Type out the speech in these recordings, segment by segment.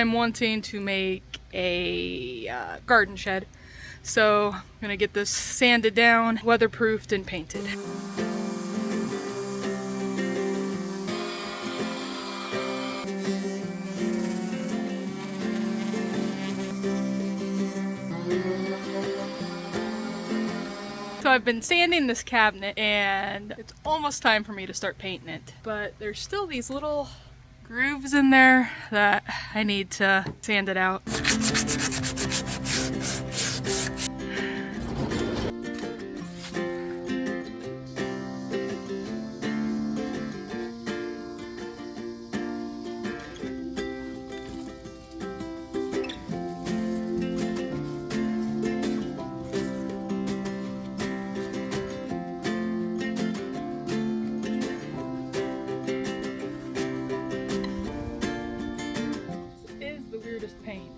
I'm wanting to make a garden shed. So I'm gonna get this sanded down, weatherproofed, and painted. So I've been sanding this cabinet and it's almost time for me to start painting it. But there's still these little grooves in there that I need to sand it out. Paint.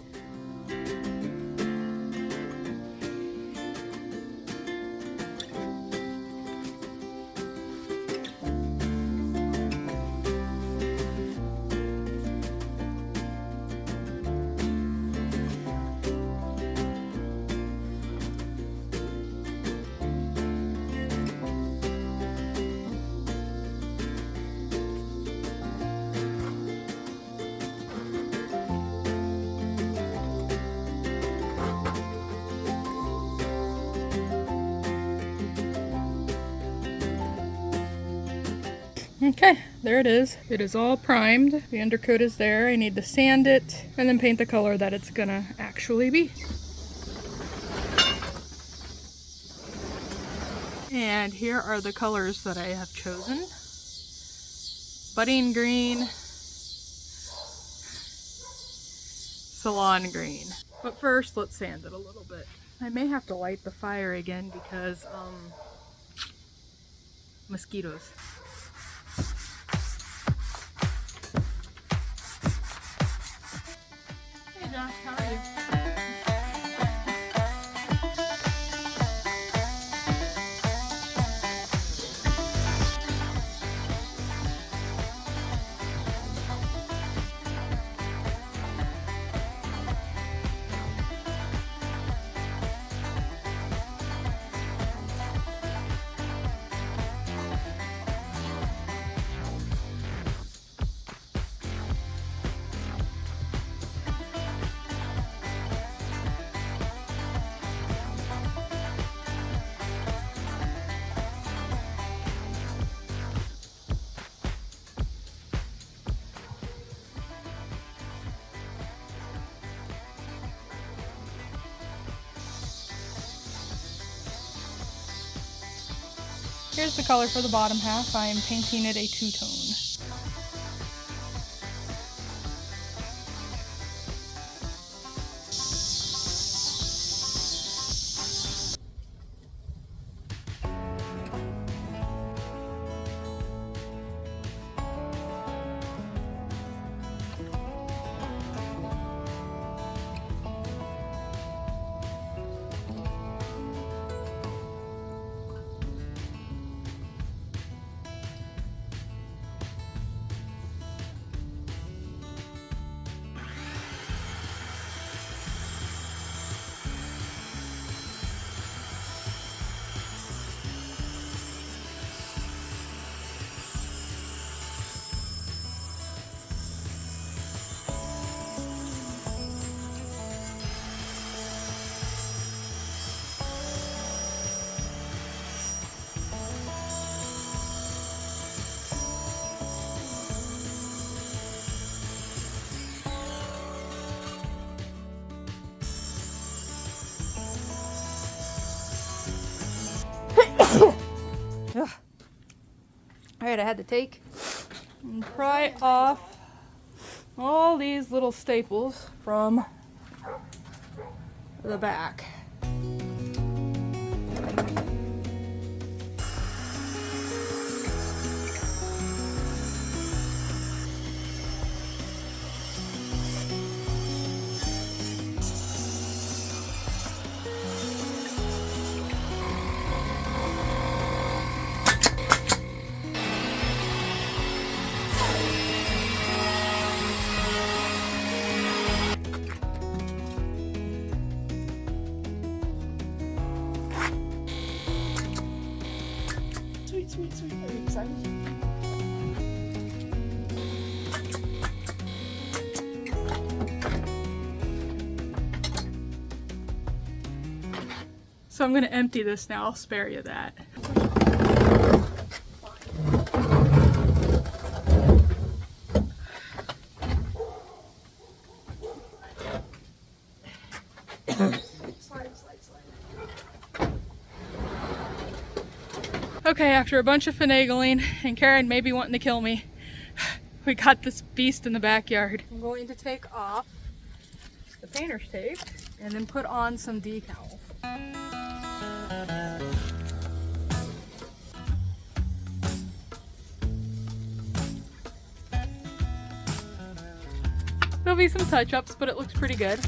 Okay, there it is. It is all primed. The undercoat is there. I need to sand it and then paint the color that it's gonna actually be. And here are the colors that I have chosen. Budding green, salon green. But first, let's sand it a little bit. I may have to light the fire again because, mosquitoes. Hey Josh, how are you? Here's the color for the bottom half. I am painting it a two-tone. Alright, I had to take and pry off all these little staples from the back. Sweet, sweet. Are you excited? So I'm going to empty this now. I'll spare you that. Okay, after a bunch of finagling and Karen maybe wanting to kill me, we got this beast in the backyard. I'm going to take off the painter's tape and then put on some decals. There'll be some touch-ups, but it looks pretty good.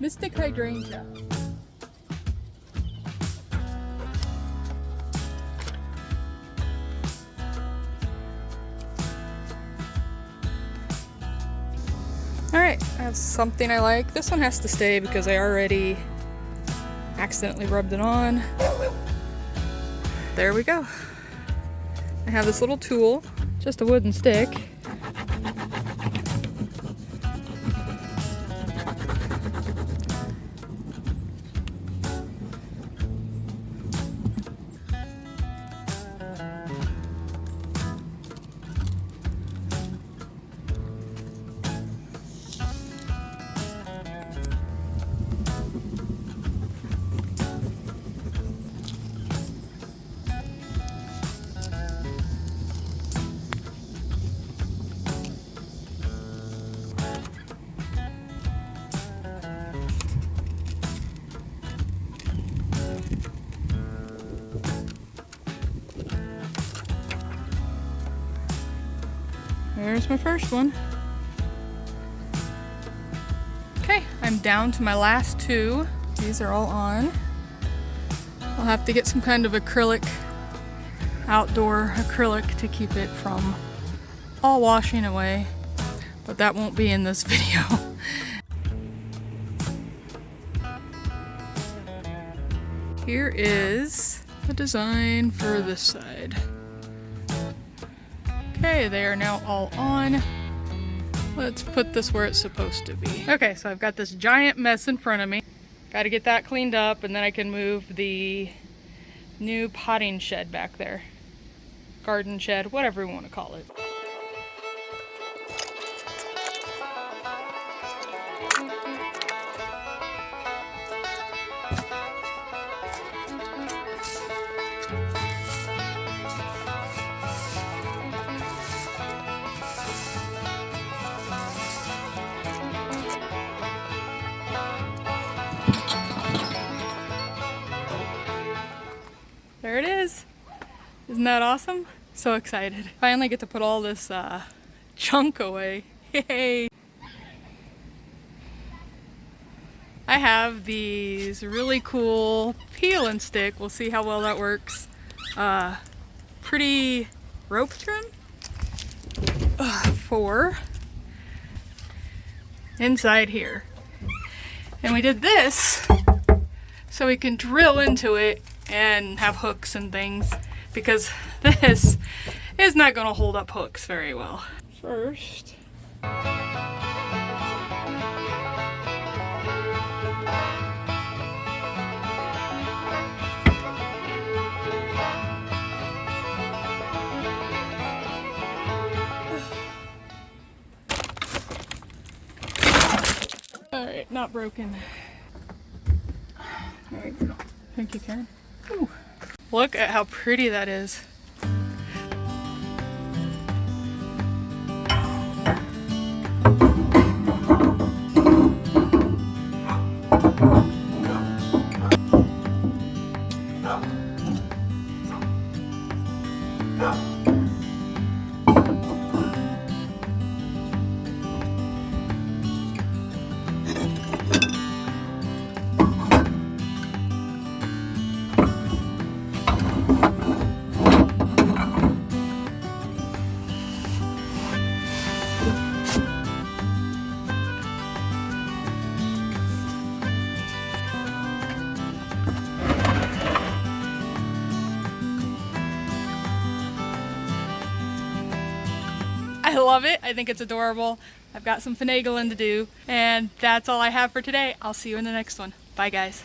Mystic hydrangea. Alright, I have something I like. This one has to stay because I already accidentally rubbed it on. There we go. I have this little tool, just a wooden stick. There's my first one. Okay, I'm down to my last two. These are all on. I'll have to get some kind of acrylic, outdoor acrylic to keep it from all washing away, but that won't be in this video. Here is the design for this side. Okay, they are now all on. Let's put this where it's supposed to be. Okay, so I've got this giant mess in front of me. Got to get that cleaned up and then I can move the new potting shed back there. Garden shed, whatever we want to call it. There it is. Isn't that awesome? So excited. Finally get to put all this junk away. Yay! I have these really cool peel and stick. We'll see how well that works. Pretty rope trim for inside here. And we did this so we can drill into it and have hooks and things, because this is not going to hold up hooks very well. First, alright, not broken. There we go. Thank you, Karen. Ooh. Look at how pretty that is. I love it. I think it's adorable. I've got some finagling to do, and that's all I have for today. I'll see you in the next one. Bye, guys.